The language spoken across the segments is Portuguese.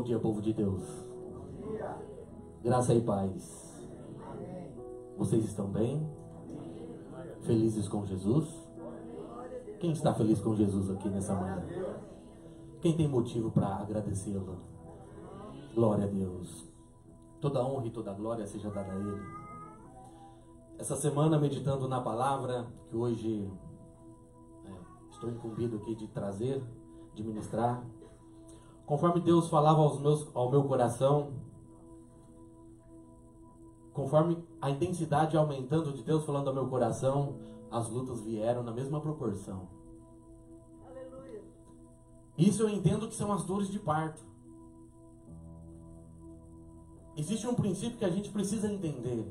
dia, povo de Deus. Graça e paz. Vocês estão bem? Felizes com Jesus? Quem está feliz com Jesus aqui nessa manhã? Quem tem motivo para agradecê-lo? Glória a Deus. Toda honra e toda glória seja dada a Ele. Essa semana, meditando na palavra que hoje estou incumbido aqui de trazer, de ministrar, conforme Deus falava ao meu coração, conforme a intensidade aumentando de Deus falando ao meu coração, as lutas vieram na mesma proporção. Aleluia. Isso eu entendo que são as dores de parto. Existe um princípio que a gente precisa entender.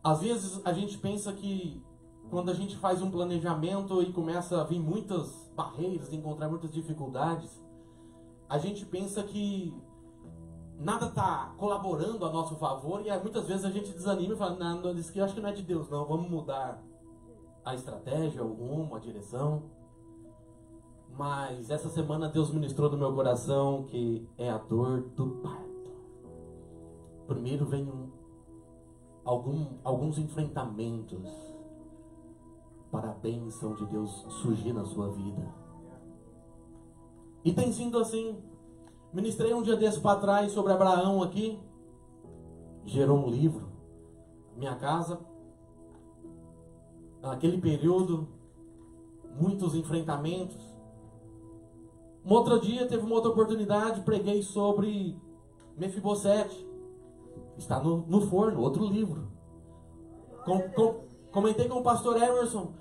Às vezes a gente pensa que quando a gente faz um planejamento e começa a vir muitas barreiras, encontrar muitas dificuldades, a gente pensa que nada está colaborando a nosso favor e muitas vezes a gente desanima e fala, não, isso aqui eu acho que não é de Deus, não, vamos mudar a estratégia, o rumo, a direção. Mas essa semana Deus ministrou no meu coração que é a dor do parto. Primeiro vem alguns enfrentamentos para a bênção de Deus surgir na sua vida. E tem sido assim. Ministrei um dia desse para trás sobre Abraão aqui. Gerou um livro. Minha casa. Naquele período, muitos enfrentamentos. Um outro dia, teve uma outra oportunidade, preguei sobre Mefibosete. Está no forno, outro livro. Comentei com o pastor Emerson.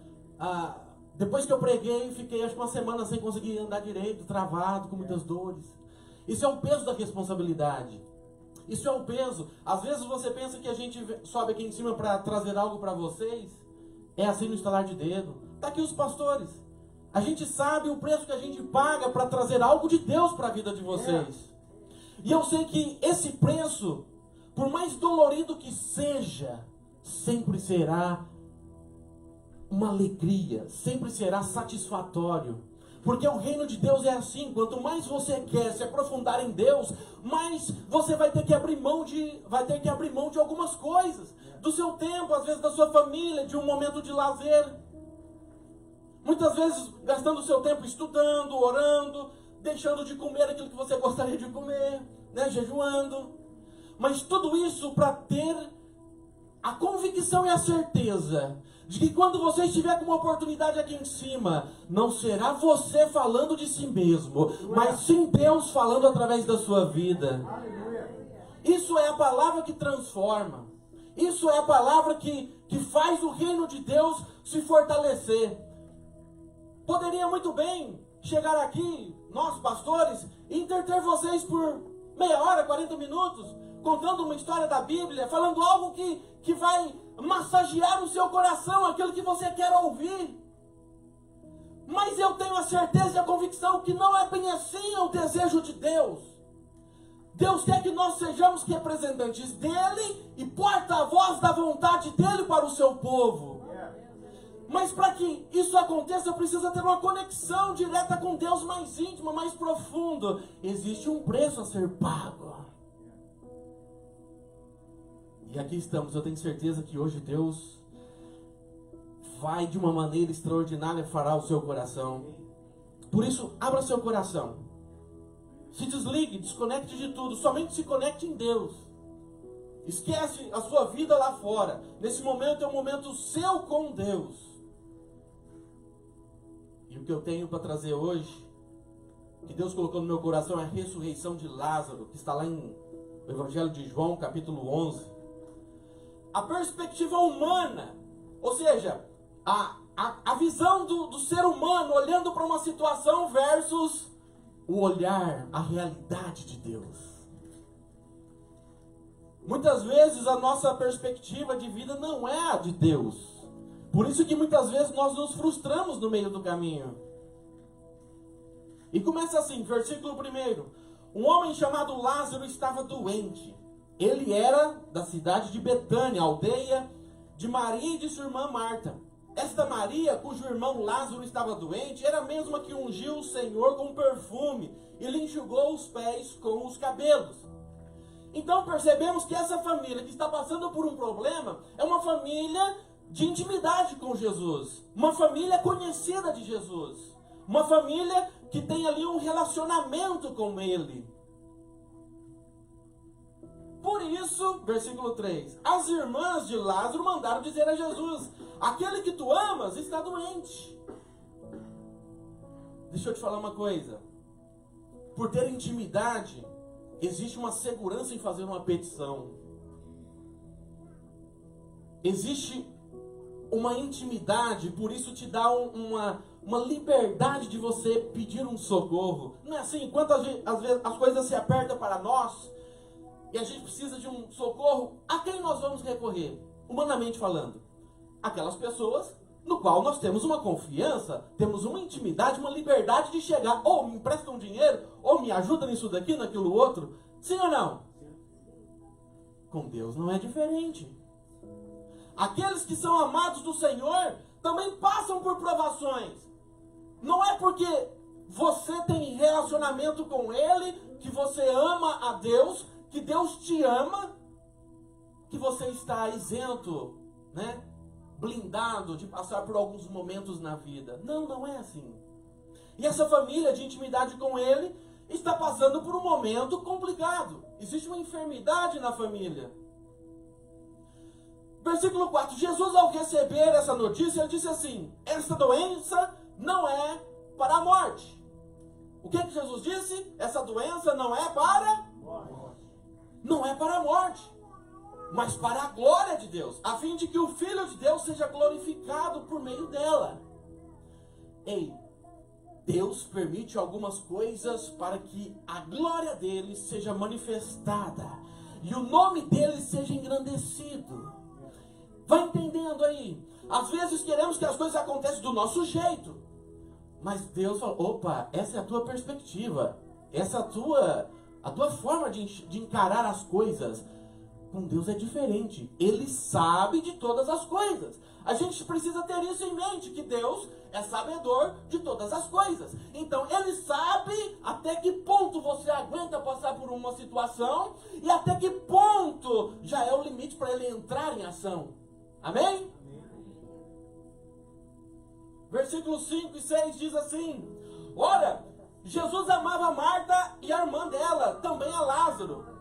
Depois que eu preguei, fiquei acho que uma semana sem conseguir andar direito, travado, com muitas dores. Isso é o peso da responsabilidade. Isso é o peso. Às vezes você pensa que a gente sobe aqui em cima para trazer algo para vocês. É assim no estalar de dedo. Está aqui os pastores. A gente sabe o preço que a gente paga para trazer algo de Deus para a vida de vocês. E eu sei que esse preço, por mais dolorido que seja, sempre será uma alegria, sempre será satisfatório. Porque o reino de Deus é assim, quanto mais você quer se aprofundar em Deus, mais você vai ter que abrir mão de algumas coisas, do seu tempo, às vezes da sua família, de um momento de lazer. Muitas vezes gastando o seu tempo estudando, orando, deixando de comer aquilo que você gostaria de comer, jejuando. Mas tudo isso para ter a convicção e a certeza de que quando você estiver com uma oportunidade aqui em cima, não será você falando de si mesmo, mas sim Deus falando através da sua vida. Isso é a palavra que transforma. Isso é a palavra que faz o reino de Deus se fortalecer. Poderia muito bem chegar aqui, nós pastores, e entreter vocês por meia hora, 40 minutos, contando uma história da Bíblia, falando algo que vai massagear o seu coração, aquilo que você quer ouvir. Mas eu tenho a certeza e a convicção que não é bem assim o desejo de Deus. Deus quer que nós sejamos representantes dele e porta-voz da vontade dele para o seu povo. Mas para que isso aconteça, precisa ter uma conexão direta com Deus mais íntima, mais profunda. Existe um preço a ser pago. E aqui estamos, eu tenho certeza que hoje Deus vai de uma maneira extraordinária fará o seu coração. Por isso, abra seu coração. Se desligue, desconecte de tudo, somente se conecte em Deus. Esquece a sua vida lá fora. Nesse momento é um momento seu com Deus. E o que eu tenho para trazer hoje, que Deus colocou no meu coração, é a ressurreição de Lázaro, que está lá em Evangelho de João, capítulo 11. A perspectiva humana, ou seja, a visão do ser humano olhando para uma situação versus o olhar, a realidade de Deus. Muitas vezes a nossa perspectiva de vida não é a de Deus. Por isso que muitas vezes nós nos frustramos no meio do caminho. E começa assim, versículo 1. Um homem chamado Lázaro estava doente. Ele era da cidade de Betânia, aldeia de Maria e de sua irmã Marta. Esta Maria, cujo irmão Lázaro estava doente, era a mesma que ungiu o Senhor com perfume e lhe enxugou os pés com os cabelos. Então percebemos que essa família que está passando por um problema é uma família de intimidade com Jesus, uma família conhecida de Jesus, uma família que tem ali um relacionamento com Ele. Por isso, versículo 3, as irmãs de Lázaro mandaram dizer a Jesus: aquele que tu amas está doente. Deixa eu te falar uma coisa. Por ter intimidade, existe uma segurança em fazer uma petição. Existe uma intimidade, por isso te dá uma liberdade de você pedir um socorro. Não é assim? Quantas vezes as coisas se apertam para nós e a gente precisa de um socorro, a quem nós vamos recorrer? Humanamente falando, aquelas pessoas no qual nós temos uma confiança, temos uma intimidade, uma liberdade de chegar, ou me emprestam dinheiro, ou me ajuda nisso daqui, naquilo outro. Sim ou não? Com Deus não é diferente. Aqueles que são amados do Senhor também passam por provações. Não é porque você tem relacionamento com Ele, que você ama a Deus, que Deus te ama, que você está isento, né? Blindado de passar por alguns momentos na vida. Não, não é assim. E essa família de intimidade com Ele está passando por um momento complicado. Existe uma enfermidade na família. Versículo 4. Jesus, ao receber essa notícia, ele disse assim: essa doença não é para a morte. O que Jesus disse? Essa doença não é para... não é para a morte, mas para a glória de Deus, a fim de que o Filho de Deus seja glorificado por meio dela. Ei, Deus permite algumas coisas para que a glória dele seja manifestada e o nome dele seja engrandecido. Vai entendendo aí? Às vezes queremos que as coisas aconteçam do nosso jeito, mas Deus fala: opa, essa é a tua perspectiva, essa é a tua forma de encarar as coisas. Com Deus é diferente. Ele sabe de todas as coisas. A gente precisa ter isso em mente, que Deus é sabedor de todas as coisas. Então Ele sabe até que ponto você aguenta passar por uma situação e até que ponto já é o limite para Ele entrar em ação. Amém? Versículos 5 e 6 diz assim: ora, Jesus amava Marta e a irmã dela, também a Lázaro.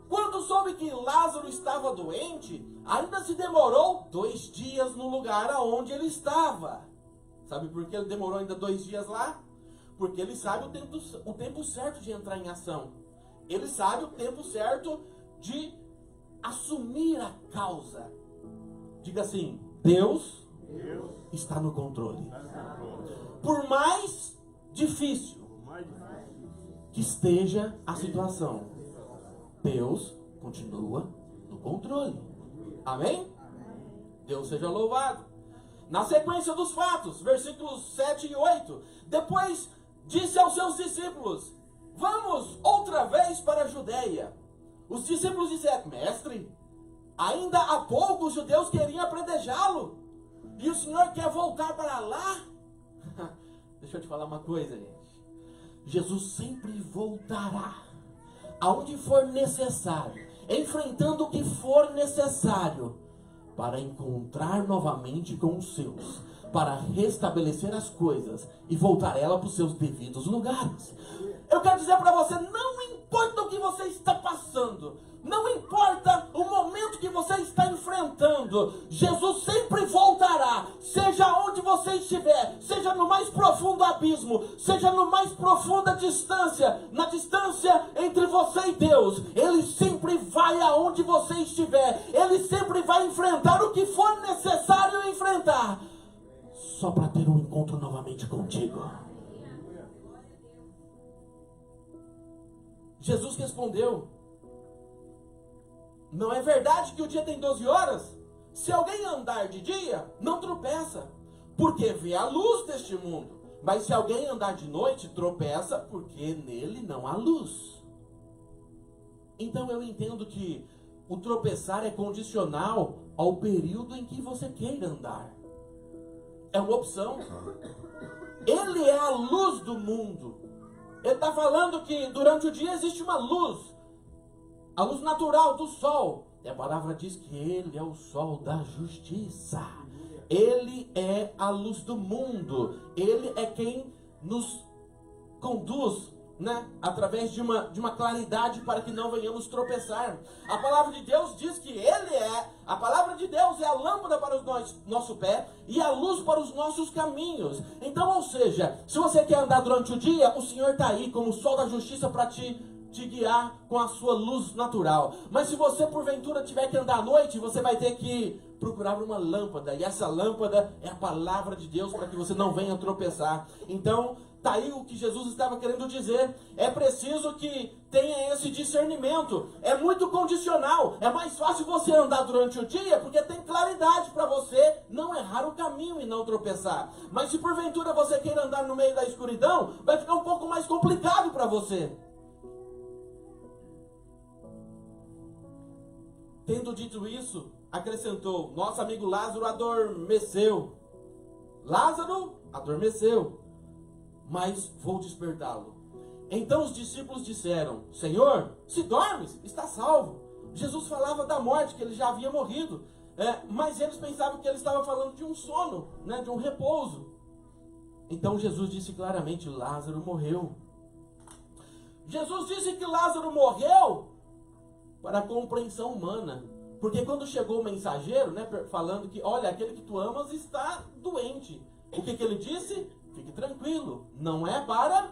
Quando soube que Lázaro estava doente, ainda se demorou 2 dias no lugar aonde ele estava. Sabe por que ele demorou ainda 2 dias lá? Porque ele sabe o tempo certo de entrar em ação. Ele sabe o tempo certo de assumir a causa. Diga assim: Deus está no controle. Por mais difícil que esteja a situação, Deus continua no controle. Amém? Deus seja louvado. Na sequência dos fatos, versículos 7 e 8. Depois disse aos seus discípulos: vamos outra vez para a Judeia. Os discípulos disseram: mestre, ainda há pouco os judeus queriam apredejá-lo, e o Senhor quer voltar para lá? Deixa eu te falar uma coisa, gente. Jesus sempre voltará aonde for necessário, enfrentando o que for necessário, para encontrar novamente com os seus, para restabelecer as coisas e voltar ela para os seus devidos lugares. Eu quero dizer para você, não importa o que você está passando, não importa o momento que você está enfrentando, Jesus sempre voltará, seja onde você estiver, seja no mais profundo abismo, seja no mais profunda distância, na distância entre você e Deus, Ele sempre vai aonde você estiver, Ele sempre vai enfrentar o que for necessário enfrentar, só para ter um encontro novamente contigo. Jesus respondeu: não é verdade que o dia tem 12 horas? Se alguém andar de dia, não tropeça, porque vê a luz deste mundo. Mas se alguém andar de noite, tropeça, porque nele não há luz. Então eu entendo que o tropeçar é condicional ao período em que você queira andar. é uma opção. Ele é a luz do mundo. Ele está falando que durante o dia existe uma luz. A luz natural do sol. E a palavra diz que ele é o sol da justiça. Ele é a luz do mundo. Ele é quem nos conduz, né, através de uma claridade para que não venhamos tropeçar. A palavra de Deus diz que a palavra de Deus é a lâmpada para o nosso pé e a luz para os nossos caminhos. Então, ou seja, se você quer andar durante o dia, o Senhor está aí como o sol da justiça para te guiar com a sua luz natural. Mas se você porventura tiver que andar à noite, você vai ter que procurar uma lâmpada, e essa lâmpada é a palavra de Deus para que você não venha tropeçar. Então, tá aí o que Jesus estava querendo dizer. É preciso que tenha esse discernimento. É muito condicional. É mais fácil você andar durante o dia porque tem claridade para você não errar o caminho e não tropeçar. Mas se porventura você queira andar no meio da escuridão, vai ficar um pouco mais complicado para você. Tendo dito isso, acrescentou: nosso amigo Lázaro adormeceu. Lázaro adormeceu, mas vou despertá-lo. Então os discípulos disseram: Senhor, se dormes, está salvo. Jesus falava da morte, que ele já havia morrido. Mas eles pensavam que ele estava falando de um sono, né, de um repouso. Então Jesus disse claramente: Lázaro morreu. Jesus disse que Lázaro morreu para a compreensão humana. Porque quando chegou o mensageiro, né, falando que, olha, aquele que tu amas está doente. O que ele disse? Fique tranquilo, não é para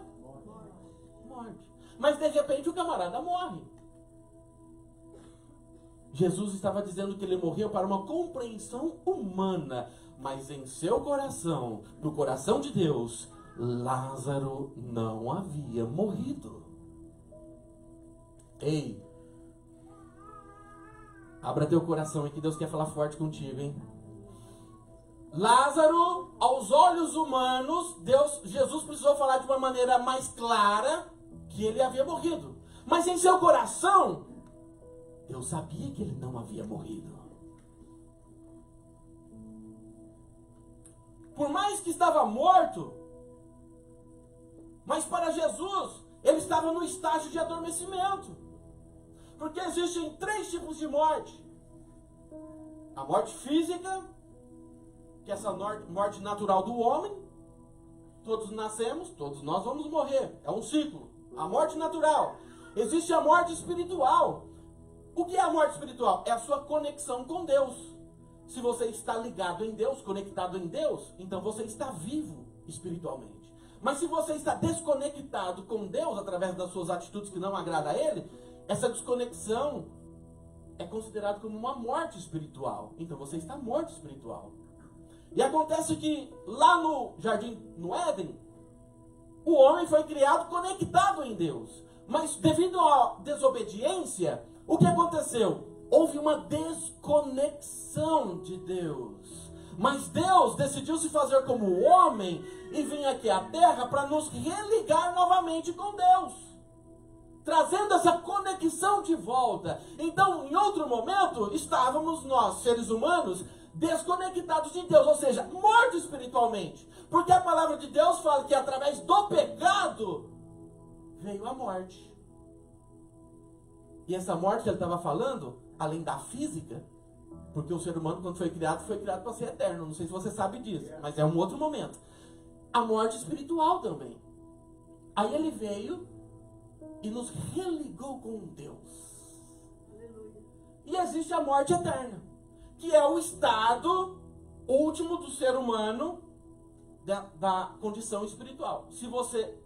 morte. Mas de repente o camarada morre. Jesus estava dizendo que ele morreu para uma compreensão humana. Mas em seu coração, no coração de Deus, Lázaro não havia morrido. Ei, abra teu coração e que Deus quer falar forte contigo, hein? Lázaro, aos olhos humanos, Jesus precisou falar de uma maneira mais clara que ele havia morrido. Mas em seu coração, Deus sabia que ele não havia morrido. Por mais que estava morto, mas para Jesus, ele estava no estágio de adormecimento. Porque existem 3 tipos de morte. A morte física, que é essa morte natural do homem. Todos nascemos, todos nós vamos morrer. É um ciclo. A morte natural. Existe a morte espiritual. O que é a morte espiritual? É a sua conexão com Deus. Se você está ligado em Deus, conectado em Deus, então você está vivo espiritualmente. Mas se você está desconectado com Deus através das suas atitudes que não agradam a Ele, essa desconexão é considerada como uma morte espiritual. Então você está morto espiritual. E acontece que lá no jardim, no Éden, o homem foi criado conectado em Deus. Mas devido à desobediência, o que aconteceu? Houve uma desconexão de Deus. Mas Deus decidiu se fazer como homem e vir aqui à terra para nos religar novamente com Deus, trazendo essa conexão de volta. Então, em outro momento, estávamos nós, seres humanos, desconectados de Deus, ou seja, mortos espiritualmente. Porque a palavra de Deus fala que através do pecado veio a morte. E essa morte que ele estava falando, além da física, porque o ser humano, quando foi criado para ser eterno. Não sei se você sabe disso, mas é um outro momento. A morte espiritual também. Aí ele veio e nos religou com Deus. Aleluia. E existe a morte eterna, que é o estado último do ser humano da condição espiritual. Se você,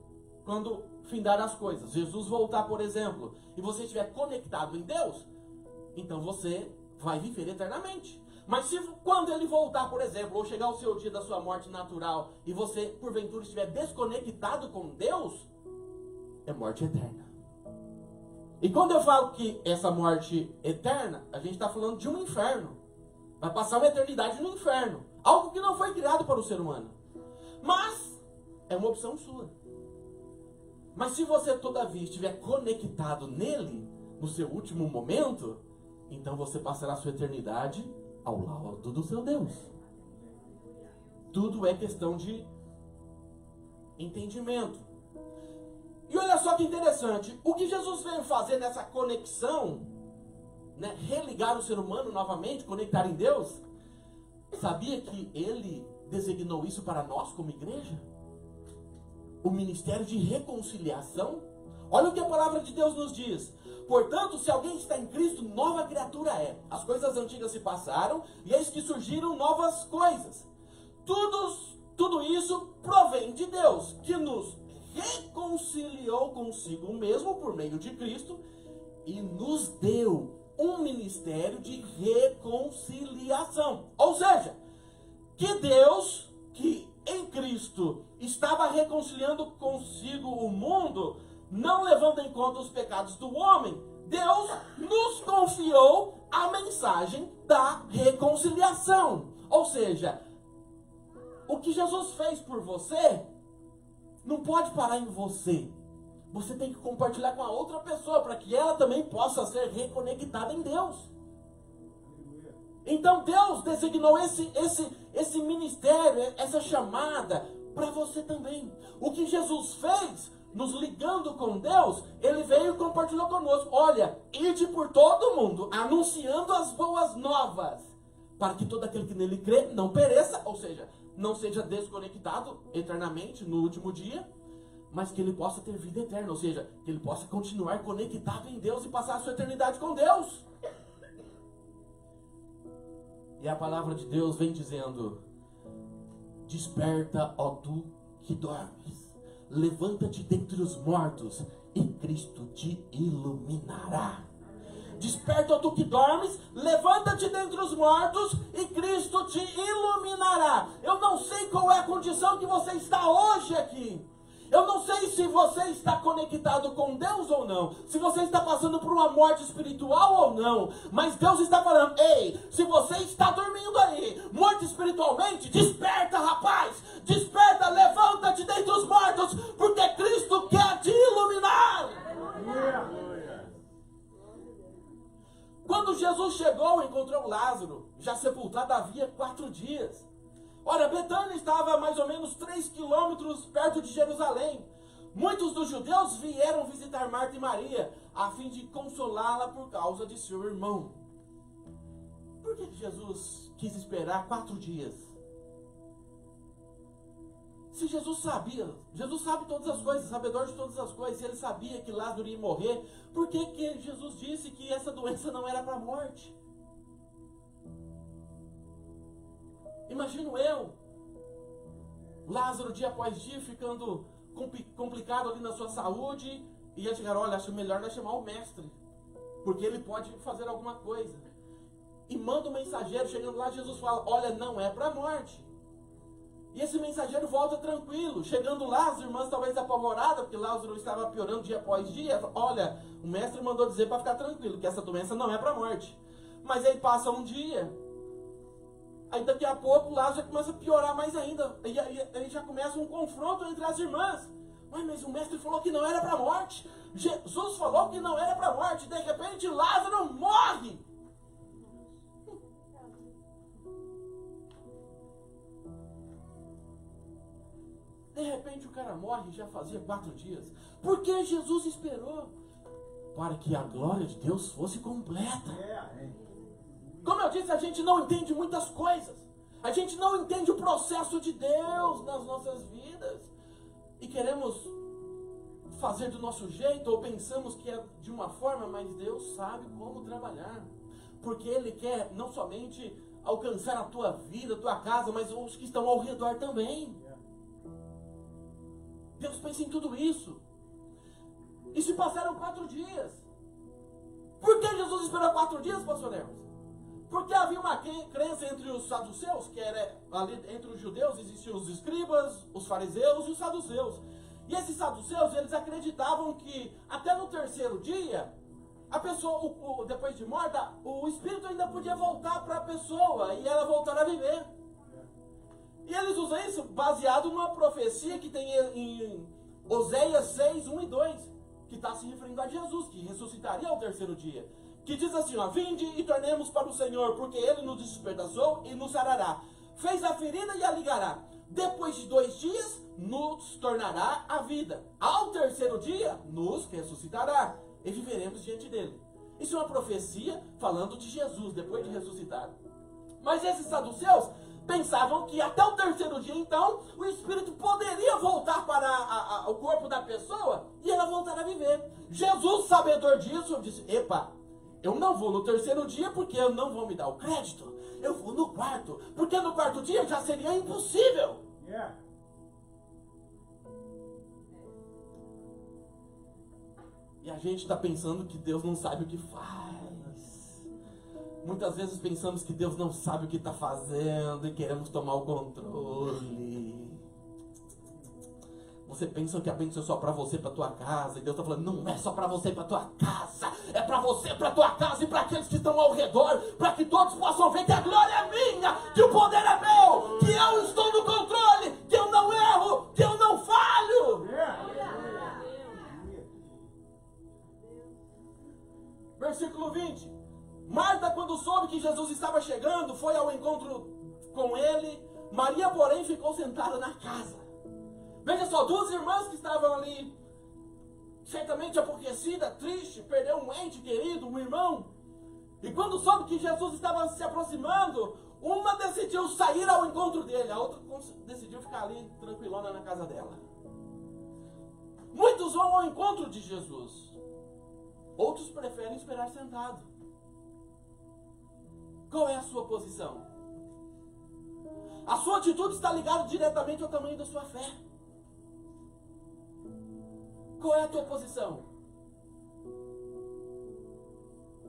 quando findar as coisas, Jesus voltar, por exemplo, e você estiver conectado em Deus, então você vai viver eternamente. Mas se quando ele voltar, por exemplo, ou chegar o seu dia da sua morte natural, e você, porventura, estiver desconectado com Deus, é morte eterna. E quando eu falo que essa morte eterna, a gente está falando de um inferno. Vai passar uma eternidade no inferno. Algo que não foi criado para o ser humano. Mas é uma opção sua. Mas se você todavia estiver conectado nele, no seu último momento, então você passará a sua eternidade ao lado do seu Deus. Tudo é questão de entendimento. E olha só que interessante, o que Jesus veio fazer nessa conexão, né, religar o ser humano novamente, conectar em Deus, sabia que ele designou isso para nós como igreja? O ministério de reconciliação. Olha o que a palavra de Deus nos diz. Portanto, se alguém está em Cristo, nova criatura é. As coisas antigas se passaram, e eis que surgiram novas coisas. Tudo isso provém de Deus, que nos reconciliou consigo mesmo por meio de Cristo, e nos deu um ministério de reconciliação. Ou seja, que Deus, que em Cristo estava reconciliando consigo o mundo, não levando em conta os pecados do homem, Deus nos confiou a mensagem da reconciliação. Ou seja, o que Jesus fez por você não pode parar em você. Você tem que compartilhar com a outra pessoa para que ela também possa ser reconectada em Deus. Então Deus designou esse ministério, essa chamada para você também. O que Jesus fez, nos ligando com Deus, Ele veio e compartilhou conosco. Olha, ide por todo mundo, anunciando as boas novas, para que todo aquele que nele crê não pereça, ou seja, não seja desconectado eternamente no último dia, mas que ele possa ter vida eterna, ou seja, que ele possa continuar conectado em Deus e passar a sua eternidade com Deus. E a palavra de Deus vem dizendo: desperta, ó tu que dormes, levanta-te dentre os mortos, e Cristo te iluminará. Desperta, ó tu que dormes, levanta-te dentre os mortos, e Cristo te iluminará. Eu não sei qual é a condição que você está hoje aqui. Eu não sei se você está conectado com Deus ou não, se você está passando por uma morte espiritual ou não, mas Deus está falando: ei, se você está dormindo aí, morto espiritualmente, desperta, rapaz, desperta, levanta-te dentre os mortos, porque Cristo quer te iluminar. Quando Jesus chegou, encontrou Lázaro, já sepultado havia 4 dias. Ora, Betânia estava a mais ou menos 3 quilômetros perto de Jerusalém. Muitos dos judeus vieram visitar Marta e Maria, a fim de consolá-la por causa de seu irmão. Por que Jesus quis esperar 4 dias? Se Jesus sabia, Jesus sabe todas as coisas, sabedor de todas as coisas, se ele sabia que Lázaro ia morrer, por que Jesus disse que essa doença não era para a morte? Imagino eu, Lázaro dia após dia ficando complicado ali na sua saúde, e ia chegar: olha, acho melhor nós chamar o mestre, porque ele pode fazer alguma coisa. E manda um mensageiro, chegando lá, Jesus fala: olha, não é para a morte. E esse mensageiro volta tranquilo. Chegando lá, as irmãs talvez apavoradas, porque Lázaro estava piorando dia após dia. Olha, o mestre mandou dizer para ficar tranquilo, que essa doença não é para a morte. Mas aí passa um dia, aí daqui a pouco Lázaro começa a piorar mais ainda. E aí já começa um confronto entre as irmãs. Mas o mestre falou que não era para a morte. Jesus falou que não era para a morte. De repente Lázaro morre. De repente o cara morre, já fazia 4 dias. Por que Jesus esperou? Para que a glória de Deus fosse completa. Como eu disse, a gente não entende muitas coisas. A gente não entende o processo de Deus nas nossas vidas. E queremos fazer do nosso jeito, ou pensamos que é de uma forma, mas Deus sabe como trabalhar. Porque Ele quer não somente alcançar a tua vida, a tua casa, mas os que estão ao redor também. Deus pensa em tudo isso. E se passaram 4 dias. Por que Jesus esperou 4 dias, pastor Hermes? Porque havia uma crença entre os saduceus, que era ali entre os judeus, existiam os escribas, os fariseus e os saduceus. E esses saduceus, eles acreditavam que até no 3º dia, a pessoa, depois de morta, o espírito ainda podia voltar para a pessoa e ela voltar a viver. E eles usam isso baseado numa profecia que tem em Oséias 6, 1 e 2, que está se referindo a Jesus, que ressuscitaria ao 3º dia. Que diz assim, ó: vinde e tornemos para o Senhor, porque Ele nos despedaçou e nos sarará. fez a ferida e a ligará. Depois de 2 dias, nos tornará a vida. Ao 3º dia, nos ressuscitará e viveremos diante dele. Isso é uma profecia falando de Jesus, depois de ressuscitado. Mas esses saduceus pensavam que até o 3º dia, então, o espírito poderia voltar para o corpo da pessoa e ela voltar a viver. Jesus, sabedor disso, disse: epa, eu não vou no 3º dia porque eu não vou me dar o crédito. Eu vou no 4º, porque no 4º dia já seria impossível. Yeah. E a gente está pensando que Deus não sabe o que faz. Muitas vezes pensamos que Deus não sabe o que está fazendo e queremos tomar o controle. Você pensa que a bênção é só para você, para tua casa, e Deus está falando: não é só para você e para tua casa, é para você, para tua casa e para aqueles que estão ao redor, para que todos possam ver que a glória é minha, que o poder é meu, que eu estou no controle, que eu não erro, que eu não falho. Versículo 20. Marta, quando soube que Jesus estava chegando, foi ao encontro com ele. Maria, porém, ficou sentada na casa. Veja só, 2 irmãs que estavam ali, certamente aborrecida, triste, perdeu um ente querido, um irmão. E quando soube que Jesus estava se aproximando, uma decidiu sair ao encontro dele, a outra decidiu ficar ali tranquilona na casa dela. Muitos vão ao encontro de Jesus, outros preferem esperar sentado. Qual é a sua posição? A sua atitude está ligada diretamente ao tamanho da sua fé. Qual é a tua posição?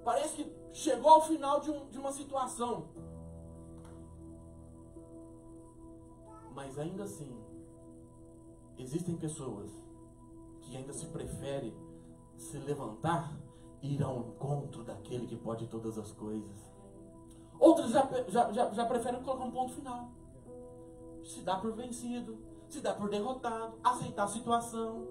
Parece que chegou ao final de uma situação. Mas ainda assim, existem pessoas que ainda se preferem se levantar e ir ao encontro daquele que pode todas as coisas. Outros já preferem colocar um ponto final. Se dá por vencido, se dá por derrotado, aceitar a situação.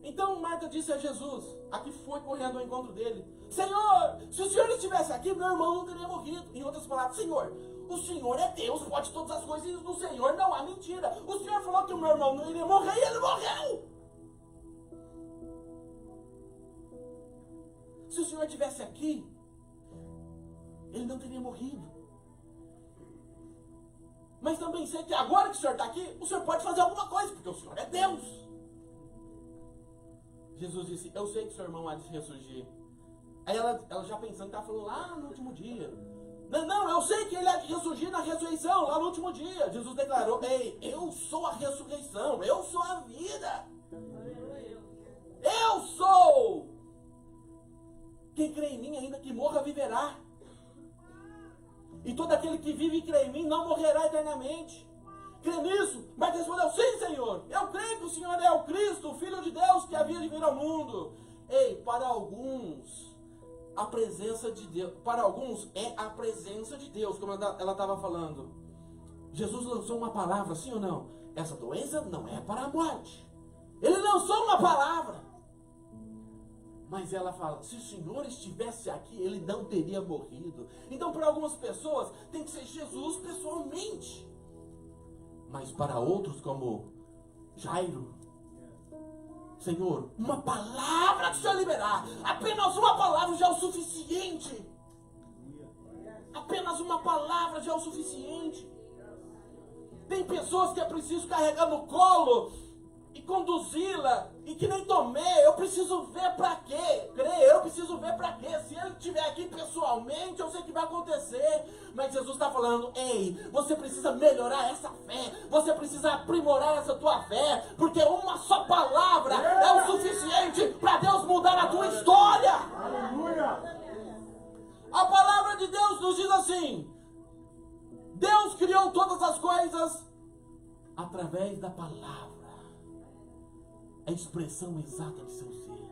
Então Marta disse a Jesus, a que foi correndo ao encontro dele: Senhor, se o Senhor estivesse aqui, meu irmão não teria morrido. Em outras palavras: Senhor, o Senhor é Deus, pode todas as coisas, e no Senhor não há mentira. O Senhor falou que o meu irmão não iria morrer e ele morreu. Se o Senhor estivesse aqui, ele não teria morrido. Mas também sei que agora que o Senhor está aqui, o Senhor pode fazer alguma coisa, porque o Senhor é Deus. Jesus disse: eu sei que seu irmão há de ressurgir. Aí ela já pensando que estava falando lá no último dia. Não, eu sei que ele há de ressurgir na ressurreição, lá no último dia. Jesus declarou: ei, eu sou a ressurreição, eu sou a vida. Eu sou. Quem crê em mim, ainda que morra, viverá. E todo aquele que vive e crê em mim não morrerá eternamente. Crê nisso? Mas respondeu: sim, Senhor. Eu creio que o Senhor é o Cristo, o Filho de Deus que havia de vir ao mundo. Ei, para alguns, a presença de Deus, para alguns é a presença de Deus, como ela estava falando. Jesus lançou uma palavra, sim ou não? Essa doença não é para a morte. Ele lançou uma palavra. Mas ela fala: se o Senhor estivesse aqui, ele não teria morrido. Então, para algumas pessoas, tem que ser Jesus pessoalmente. Mas para outros, como Jairo: Senhor, uma palavra que o Senhor liberar, apenas uma palavra já é o suficiente. Apenas uma palavra já é o suficiente. Tem pessoas que é preciso carregar no colo e conduzi-la, e que nem Tomé, eu preciso ver para quê? Crer, eu preciso ver para quê? Se ele estiver aqui pessoalmente, eu sei que vai acontecer. Mas Jesus está falando: ei, você precisa melhorar essa fé, você precisa aprimorar essa tua fé, porque uma só palavra é o suficiente para Deus mudar a tua história. Aleluia! A palavra de Deus nos diz assim: Deus criou todas as coisas através da palavra. A expressão exata de seu ser.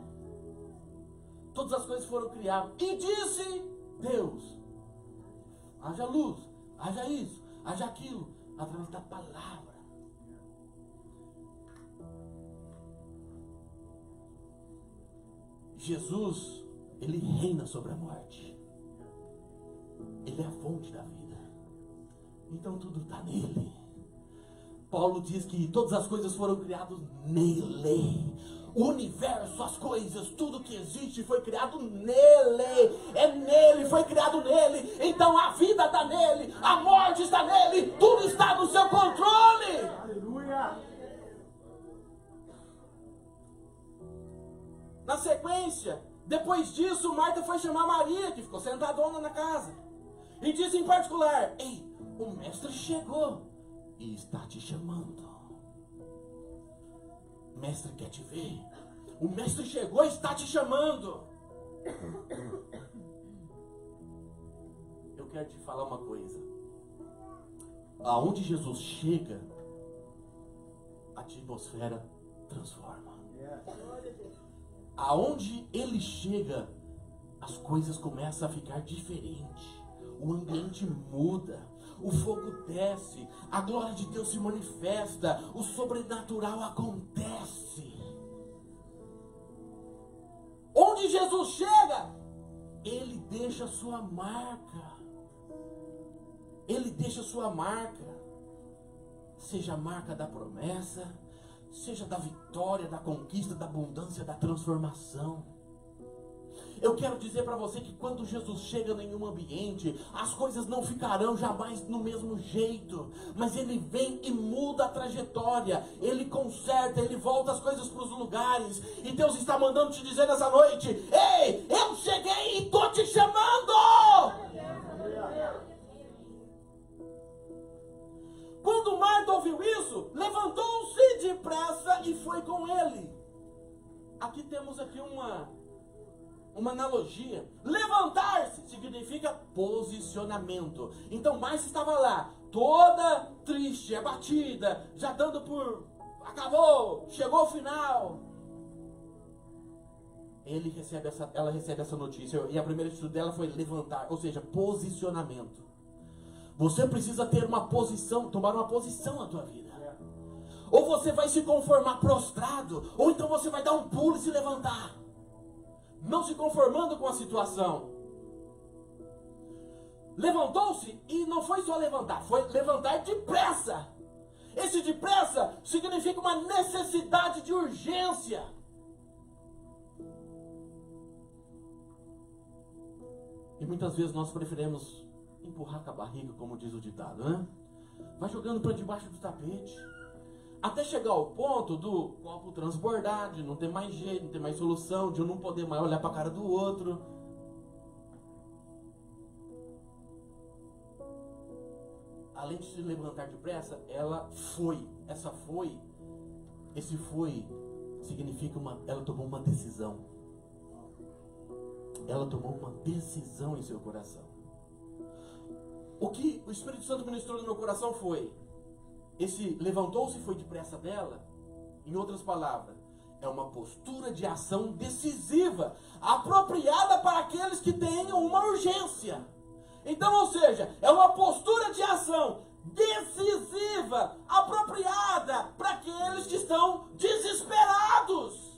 Todas as coisas foram criadas. E disse Deus: haja luz, haja isso, haja aquilo, através da palavra. Jesus Ele reina sobre a morte. Ele é a fonte da vida. Então tudo está nele. Paulo diz que todas as coisas foram criadas nele. O universo, as coisas, tudo que existe foi criado nele. É nele, foi criado nele. Então a vida está nele, a morte está nele, tudo está no seu controle. Aleluia! Na sequência, depois disso, Marta foi chamar Maria, que ficou sentadona na casa, e disse em particular: ei, o mestre chegou e está te chamando. O mestre quer te ver. O mestre chegou e está te chamando. Eu quero te falar uma coisa. Aonde Jesus chega, a atmosfera transforma. Aonde ele chega, as coisas começam a ficar diferentes. O ambiente muda. O fogo desce, a glória de Deus se manifesta, o sobrenatural acontece. Onde Jesus chega, ele deixa sua marca. Ele deixa sua marca. Seja a marca da promessa, seja da vitória, da conquista, da abundância, da transformação. Eu quero dizer para você que quando Jesus chega em um ambiente, as coisas não ficarão jamais no mesmo jeito, mas ele vem e muda a trajetória, ele conserta, ele volta as coisas para os lugares, e Deus está mandando te dizer nessa noite: ei, eu cheguei e estou te chamando! Quando Marta ouviu isso, levantou-se depressa e foi com ele. Aqui temos aqui uma analogia. Levantar-se significa posicionamento. Então Marta estava lá, toda triste, abatida, já dando por... acabou, chegou o final. Ela recebe essa notícia, e a primeira atitude dela foi levantar, ou seja, posicionamento. Você precisa ter uma posição, tomar uma posição na tua vida. Ou você vai se conformar prostrado, ou então você vai dar um pulo e se levantar, não se conformando com a situação. Levantou-se e não foi só levantar, foi levantar depressa. Esse depressa significa uma necessidade de urgência. E muitas vezes nós preferimos empurrar com a barriga, como diz o ditado, né? Vai jogando para debaixo do tapete, até chegar ao ponto do copo transbordar, de não ter mais jeito, não ter mais solução, de eu não poder mais olhar para a cara do outro. Além de se levantar depressa, esse foi significa ela tomou uma decisão. Ela tomou uma decisão em seu coração. O que o Espírito Santo ministrou no meu coração foi: esse levantou-se e foi depressa dela, em outras palavras, é uma postura de ação decisiva, apropriada para aqueles que tenham uma urgência. Então, ou seja, é uma postura de ação decisiva, apropriada para aqueles que estão desesperados.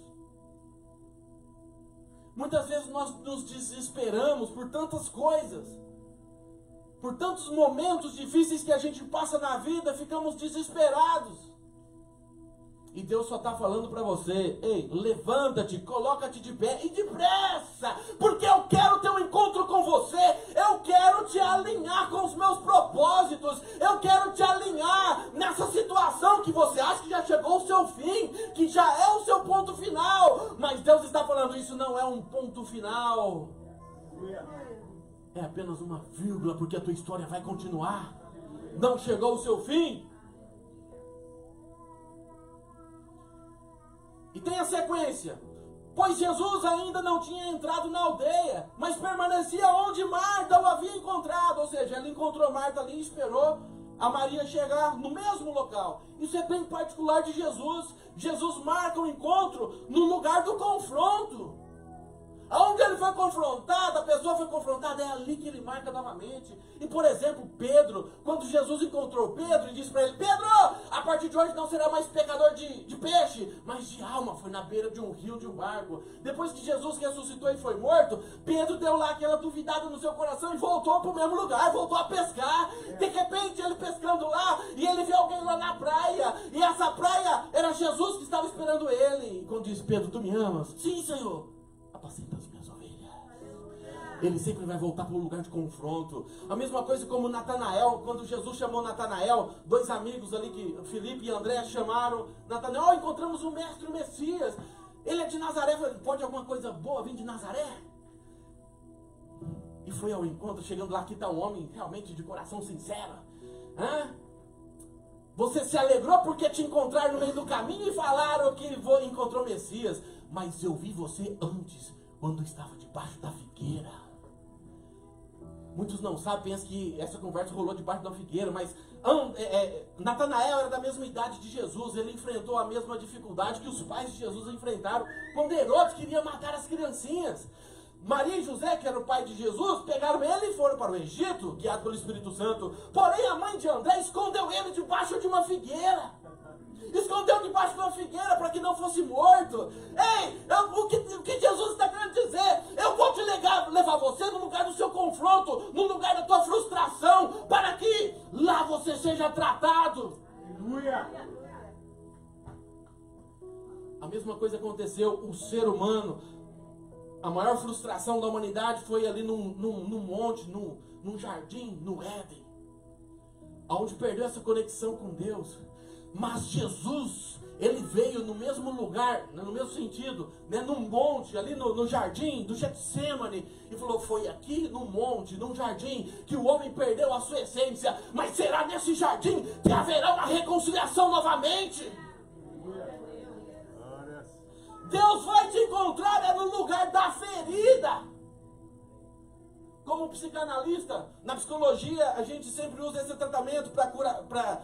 Muitas vezes nós nos desesperamos por tantas coisas, por tantos momentos difíceis que a gente passa na vida, ficamos desesperados. E Deus só está falando para você: ei, levanta-te, coloca-te de pé e depressa, porque eu quero ter um encontro com você, eu quero te alinhar com os meus propósitos, eu quero te alinhar nessa situação que você acha que já chegou ao seu fim, que já é o seu ponto final, mas Deus está falando: isso não é um ponto final, é apenas uma vírgula, porque a tua história vai continuar, não chegou o seu fim. E tem a sequência: pois Jesus ainda não tinha entrado na aldeia, mas permanecia onde Marta o havia encontrado. Ou seja, ele encontrou Marta ali e esperou a Maria chegar no mesmo local. Isso é bem particular de Jesus. Jesus marca o encontro no lugar do confronto. Aonde ele foi confrontado, a pessoa foi confrontada, é ali que ele marca novamente. E, por exemplo, Pedro, quando Jesus encontrou Pedro e disse para ele: Pedro, a partir de hoje não será mais pescador de peixe, mas de alma. Foi na beira de um rio, de um barco. Depois que Jesus ressuscitou e foi morto, Pedro deu lá aquela duvidada no seu coração e voltou para o mesmo lugar, voltou a pescar. De repente, ele pescando lá, e ele viu alguém lá na praia, e essa praia era Jesus que estava esperando ele. E quando disse: Pedro, tu me amas? Sim, Senhor. Apacenta as minhas ovelhas. Ele sempre vai voltar para um lugar de confronto. A mesma coisa como Natanael, quando Jesus chamou Natanael, dois amigos ali, que Filipe e André chamaram Natanael: encontramos o mestre, o Messias. Ele é de Nazaré, pode alguma coisa boa vir de Nazaré? E foi ao encontro, chegando lá, aqui está um homem realmente de coração sincero. Você se alegrou porque te encontraram no meio do caminho e falaram que encontrou Messias. Mas eu vi você antes, quando estava debaixo da figueira. Muitos não sabem, pensam que essa conversa rolou debaixo da figueira, mas Natanael era da mesma idade de Jesus. Ele enfrentou a mesma dificuldade que os pais de Jesus enfrentaram quando Herodes queria matar as criancinhas. Maria e José, que era o pai de Jesus, pegaram ele e foram para o Egito, guiado pelo Espírito Santo. Porém, a mãe de André escondeu ele debaixo de uma figueira. Escondeu debaixo de uma figueira para que não fosse morto. Ei, o que Jesus está querendo dizer? Eu vou te levar você no lugar do seu confronto, no lugar da tua frustração, para que lá você seja tratado. Aleluia. A mesma coisa aconteceu, o ser humano. A maior frustração da humanidade foi ali num monte, num jardim, no Éden, onde perdeu essa conexão com Deus. Mas Jesus, ele veio no mesmo lugar, no mesmo sentido, num monte, ali no jardim do Getsêmani, e falou: foi aqui no monte, num jardim, que o homem perdeu a sua essência, mas será nesse jardim que haverá uma reconciliação novamente. Deus vai te encontrar no lugar da ferida. Como psicanalista, na psicologia, a gente sempre usa esse tratamento para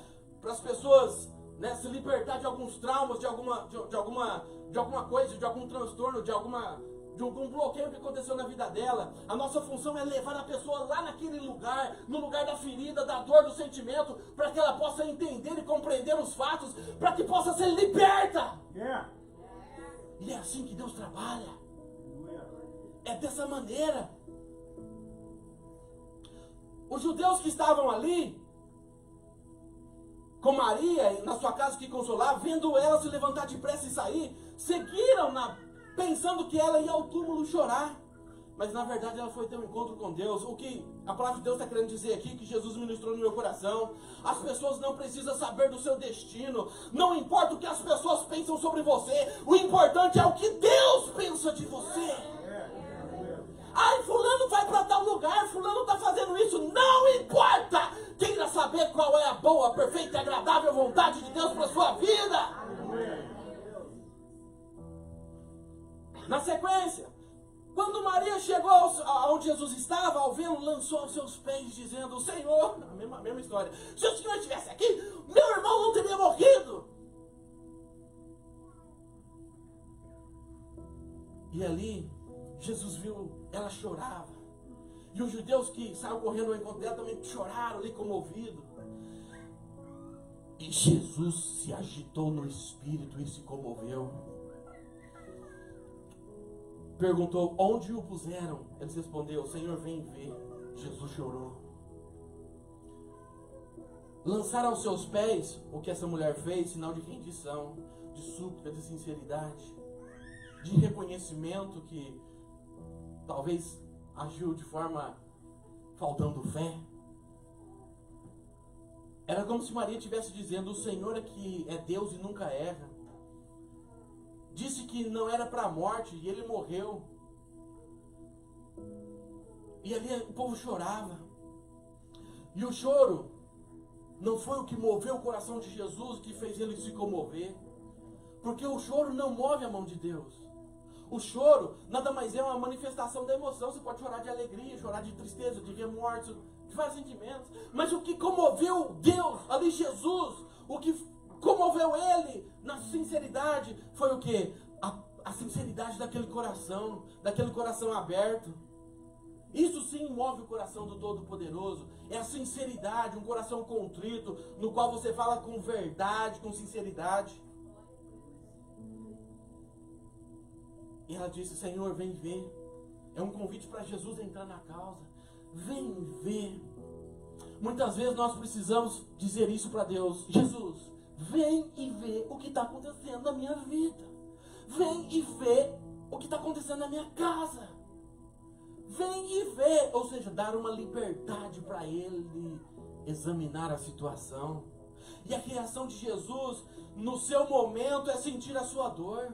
as pessoas, né, se libertar de alguns traumas, de alguma coisa, de algum transtorno, de algum bloqueio que aconteceu na vida dela. A nossa função é levar a pessoa lá naquele lugar, no lugar da ferida, da dor, do sentimento, para que ela possa entender e compreender os fatos, para que possa ser liberta. E é assim que Deus trabalha. É dessa maneira. Os judeus que estavam ali, com Maria, na sua casa que consolava, vendo ela se levantar depressa e sair, seguiram-na, pensando que ela ia ao túmulo chorar. Mas na verdade ela foi ter um encontro com Deus. O que a palavra de Deus está querendo dizer aqui, que Jesus ministrou no meu coração: as pessoas não precisam saber do seu destino. Não importa o que as pessoas pensam sobre você, o importante é o que Deus pensa de você. Ai, fulano vai para tal lugar, fulano está fazendo isso. Não importa. Queira saber qual é a boa, perfeita e agradável vontade de Deus para a sua vida. Na sequência, quando Maria chegou aonde Jesus estava, ao vê-lo, lançou aos seus pés, dizendo: Senhor, a mesma história, se o Senhor estivesse aqui, meu irmão não teria morrido. E ali, Jesus viu, ela chorava. E os judeus que saíram correndo ao encontro dela também choraram ali comovidos. E Jesus se agitou no espírito e se comoveu. Perguntou: onde o puseram? Eles respondeu: Senhor, vem ver. Jesus chorou. Lançaram aos seus pés o que essa mulher fez, sinal de rendição, de súplica, de sinceridade, de reconhecimento que talvez agiu de forma faltando fé. Era como se Maria estivesse dizendo: o Senhor é que é Deus e nunca erra. Disse que não era para a morte e ele morreu. E ali o povo chorava. E o choro não foi o que moveu o coração de Jesus, que fez ele se comover. Porque o choro não move a mão de Deus. O choro nada mais é uma manifestação da emoção. Você pode chorar de alegria, chorar de tristeza, de remorso, de vários sentimentos. Mas o que comoveu Deus, ali Jesus, o que comoveu ele na sinceridade, foi o que? a sinceridade daquele coração aberto. Isso sim move o coração do Todo-Poderoso. É a sinceridade, um coração contrito, no qual você fala com verdade, com sinceridade. E ela disse: Senhor, vem ver. É um convite para Jesus entrar na causa. Vem ver. Muitas vezes nós precisamos dizer isso para Deus: Jesus, vem e vê o que está acontecendo na minha vida. Vem e vê o que está acontecendo na minha casa. Vem e vê, ou seja, dar uma liberdade para Ele examinar a situação. E a reação de Jesus, no seu momento, é sentir a sua dor.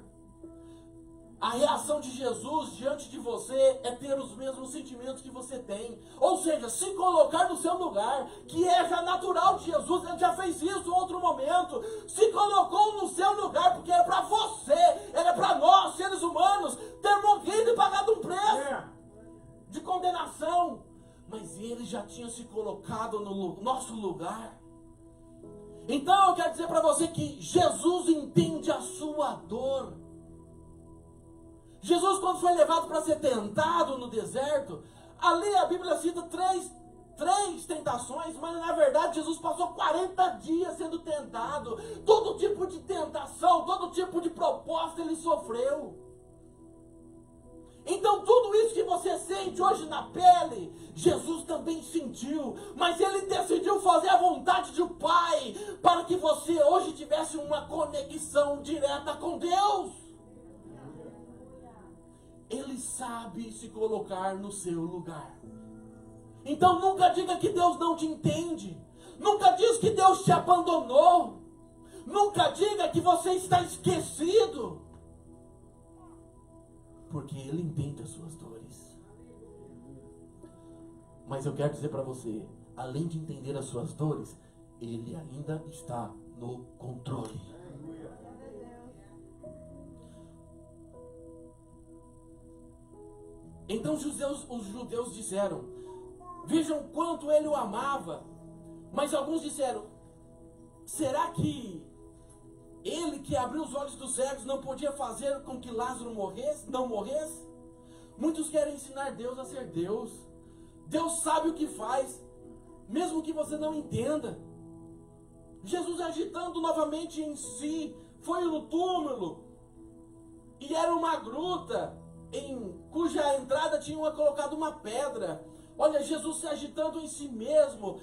A reação de Jesus diante de você é ter os mesmos sentimentos que você tem. Ou seja, se colocar no seu lugar, que é já natural de Jesus. Ele já fez isso em outro momento. Se colocou no seu lugar, porque era para você, era para nós, seres humanos, ter morrido e pagado um preço de condenação. Mas Ele já tinha se colocado no nosso lugar. Então eu quero dizer para você que Jesus entende a sua dor. Jesus, quando foi levado para ser tentado no deserto, ali a Bíblia cita três tentações, mas na verdade Jesus passou 40 dias sendo tentado. Todo tipo de tentação, todo tipo de proposta Ele sofreu. Então tudo isso que você sente hoje na pele, Jesus também sentiu, mas Ele decidiu fazer a vontade do Pai, para que você hoje tivesse uma conexão direta com Deus. Ele sabe se colocar no seu lugar. Então nunca diga que Deus não te entende. Nunca diz que Deus te abandonou. Nunca diga que você está esquecido. Porque Ele entende as suas dores. Mas eu quero dizer para você, além de entender as suas dores, Ele ainda está no controle. Então os judeus disseram: vejam quanto Ele o amava. Mas alguns disseram: será que Ele que abriu os olhos dos cegos não podia fazer com que Lázaro não morresse? Muitos querem ensinar Deus a ser Deus. Deus sabe o que faz, mesmo que você não entenda. Jesus, agitando novamente em si, foi no túmulo, e era uma gruta, em cuja entrada tinham colocado uma pedra. Olha, Jesus se agitando em si mesmo,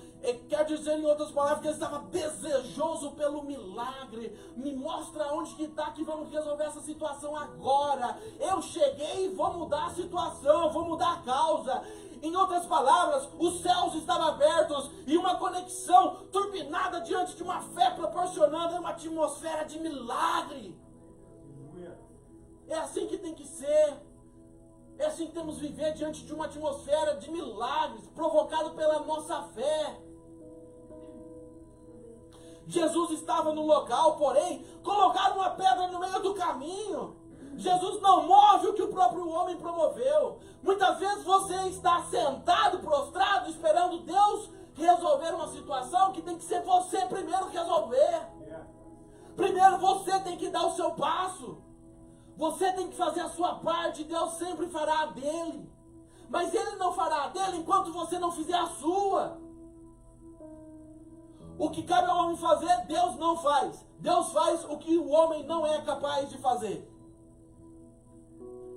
quer dizer em outras palavras que Ele estava desejoso pelo milagre. Me mostra onde que está, que vamos resolver essa situação agora. Eu cheguei e vou mudar a situação, vou mudar a causa. Em outras palavras, os céus estavam abertos e uma conexão turbinada diante de uma fé proporcionando uma atmosfera de milagre. É assim que tem que ser. É assim que temos que viver, diante de uma atmosfera de milagres, provocado pela nossa fé. Jesus estava no local, porém, colocaram uma pedra no meio do caminho. Jesus não move o que o próprio homem promoveu. Muitas vezes você está sentado, prostrado, esperando Deus resolver uma situação que tem que ser você primeiro resolver. Primeiro você tem que dar o seu passo. Você tem que fazer a sua parte, Deus sempre fará a dele. Mas Ele não fará a dele enquanto você não fizer a sua. O que cabe ao homem fazer, Deus não faz. Deus faz o que o homem não é capaz de fazer.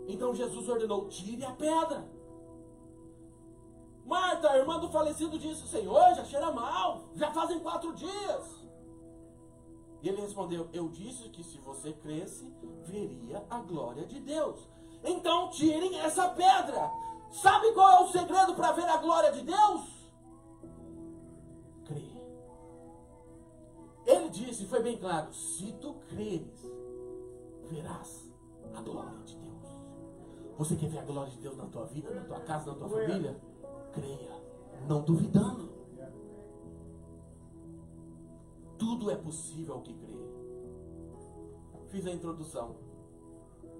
Então Jesus ordenou: tire a pedra. Marta, a irmã do falecido, disse: Senhor, já cheira mal, já fazem 4 dias. E Ele respondeu: eu disse que se você cresce, veria a glória de Deus. Então tirem essa pedra. Sabe qual é o segredo para ver a glória de Deus? Crer. Ele disse, foi bem claro: se tu creres, verás a glória de Deus. Você quer ver a glória de Deus na tua vida, na tua casa, na tua família? Creia, não duvidando. Tudo é possível ao que crê. Fiz a introdução.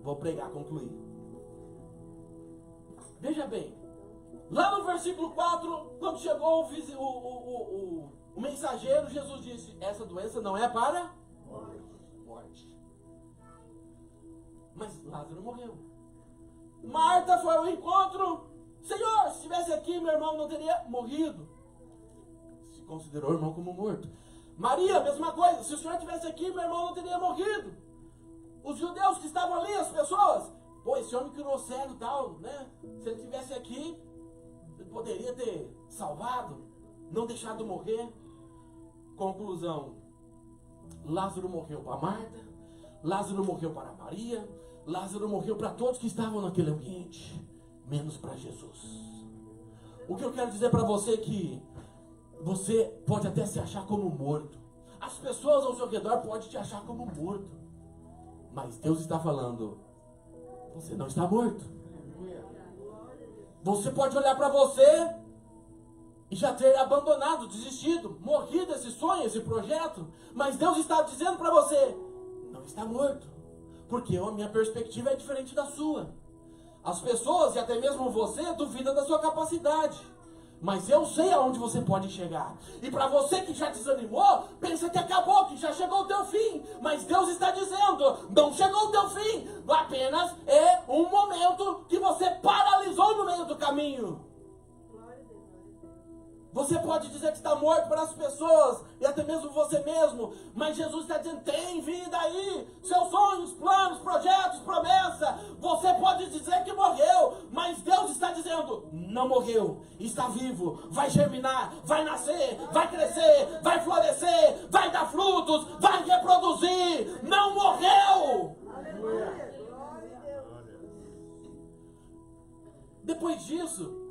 Vou pregar, concluir. Veja bem. Lá no versículo 4, quando chegou o mensageiro, Jesus disse: essa doença não é para morte. Mas Lázaro morreu. Marta foi ao encontro. Senhor, se estivesse aqui, meu irmão não teria morrido. Se considerou o irmão como morto. Maria, mesma coisa. Se o Senhor estivesse aqui, meu irmão não teria morrido. Os judeus que estavam ali, as pessoas. Pô, esse homem criou cego e tal, né? Se ele estivesse aqui, ele poderia ter salvado, não deixado morrer. Conclusão. Lázaro morreu para Marta. Lázaro morreu para Maria. Lázaro morreu para todos que estavam naquele ambiente. Menos para Jesus. O que eu quero dizer para você é que você pode até se achar como morto. As pessoas ao seu redor podem te achar como morto. Mas Deus está falando, você não está morto. Você pode olhar para você e já ter abandonado, desistido, morrido esse sonho, esse projeto. Mas Deus está dizendo para você, não está morto. Porque a minha perspectiva é diferente da sua. As pessoas e até mesmo você duvidam da sua capacidade. Mas eu sei aonde você pode chegar. E para você que já desanimou, pensa que acabou, que já chegou o teu fim. Mas Deus está dizendo, não chegou o teu fim. Apenas é um momento que você paralisou no meio do caminho. Você pode dizer que está morto para as pessoas, e até mesmo você mesmo, mas Jesus está dizendo, tem vida aí, seus sonhos, planos, projetos, promessa. Você pode dizer que morreu, mas Deus está dizendo, não morreu, está vivo, vai germinar, vai nascer, vai crescer, vai florescer, vai dar frutos, vai reproduzir, não morreu. Depois disso,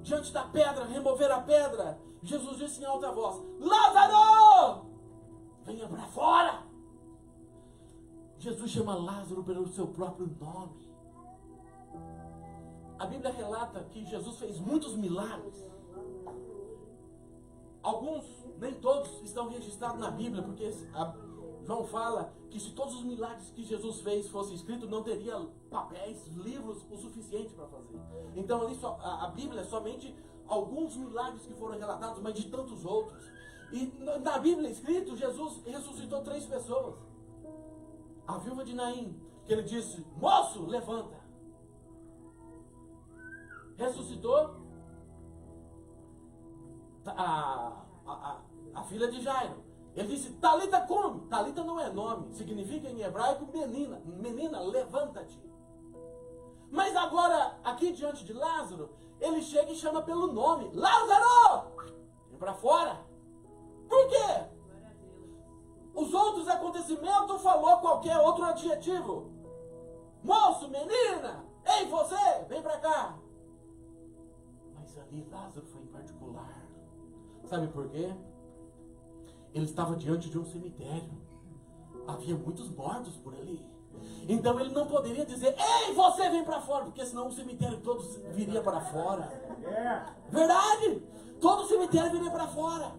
diante da pedra, remover a pedra, Jesus disse em alta voz, Lázaro, venha para fora. Jesus chama Lázaro pelo seu próprio nome. A Bíblia relata que Jesus fez muitos milagres. Alguns, nem todos, estão registrados na Bíblia, porque João fala que se todos os milagres que Jesus fez fossem escritos, não teria papéis, livros o suficiente para fazer. Então ali a Bíblia é somente alguns milagres que foram relatados, mas de tantos outros. E na Bíblia escrito, Jesus ressuscitou 3 pessoas. A viúva de Naim, que ele disse, moço, levanta. Ressuscitou a filha de Jairo. Ele disse, Talita cum. Talita não é nome, significa em hebraico menina. Menina, levanta-te. Mas agora, aqui diante de Lázaro, ele chega e chama pelo nome. Lázaro! Vem para fora. Por quê? Os outros acontecimentos falou qualquer outro adjetivo. Moço, menina, ei você, vem para cá. Mas ali Lázaro foi em particular. Sabe por quê? Ele estava diante de um cemitério. Havia muitos mortos por ali. Então ele não poderia dizer, ei, você vem para fora, porque senão o cemitério todo viria para fora. Verdade? Todo o cemitério viria para fora.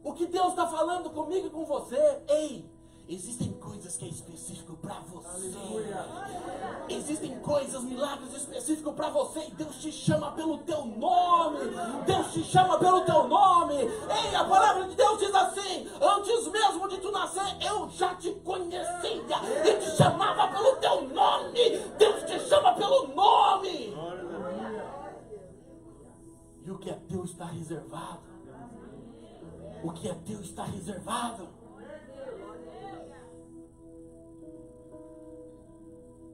O que Deus está falando comigo e com você, ei, existem coisas que é específico para você. Existem coisas, milagres específicos para você. E Deus te chama pelo teu nome. Deus te chama pelo teu nome. Ei, a palavra de Deus diz assim, antes mesmo de tu nascer, eu já te conhecia e te chamava pelo teu nome. Deus te chama pelo nome. E o que é teu está reservado. O que é teu está reservado.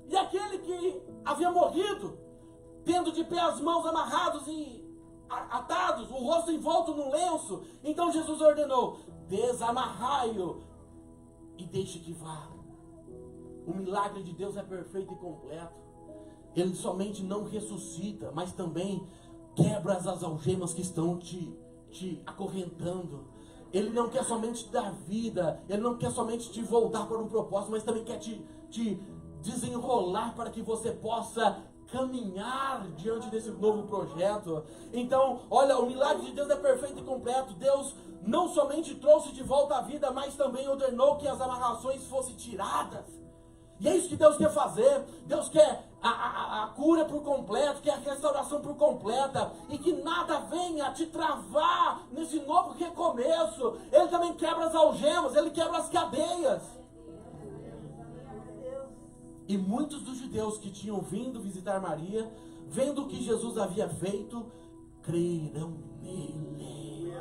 E aquele que havia morrido, tendo de pé as mãos amarrados e atados, o rosto envolto num lenço, então Jesus ordenou, desamarrai-o e deixe que vá. O milagre de Deus é perfeito e completo. Ele somente não ressuscita, mas também quebra as algemas que estão te acorrentando. Ele não quer somente te dar vida, ele não quer somente te voltar para um propósito, mas também quer te desenrolar para que você possa caminhar diante desse novo projeto. Então, olha, o milagre de Deus é perfeito e completo. Deus não somente trouxe de volta a vida, mas também ordenou que as amarrações fossem tiradas. E é isso que Deus quer fazer. Deus quer a cura por completo, quer a restauração por completa, e que nada venha te travar nesse novo recomeço. Ele também quebra as algemas, ele quebra as cadeias. E muitos dos judeus que tinham vindo visitar Maria, vendo o que Jesus havia feito, creram nele.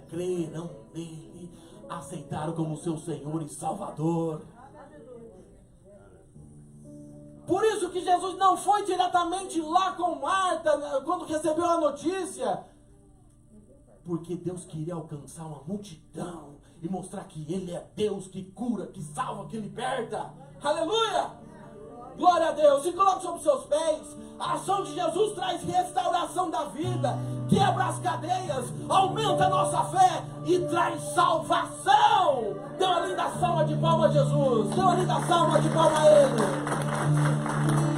Creram nele. Aceitaram como seu Senhor e Salvador. Por isso que Jesus não foi diretamente lá com Marta, quando recebeu a notícia. Porque Deus queria alcançar uma multidão e mostrar que Ele é Deus que cura, que salva, que liberta. Aleluia! Glória a Deus! Se coloque sobre os seus pés. A ação de Jesus traz restauração da vida, quebra as cadeias, aumenta a nossa fé e traz salvação. Dê uma linda salva de palmas a Jesus. Dê uma linda salva de palmas a Ele.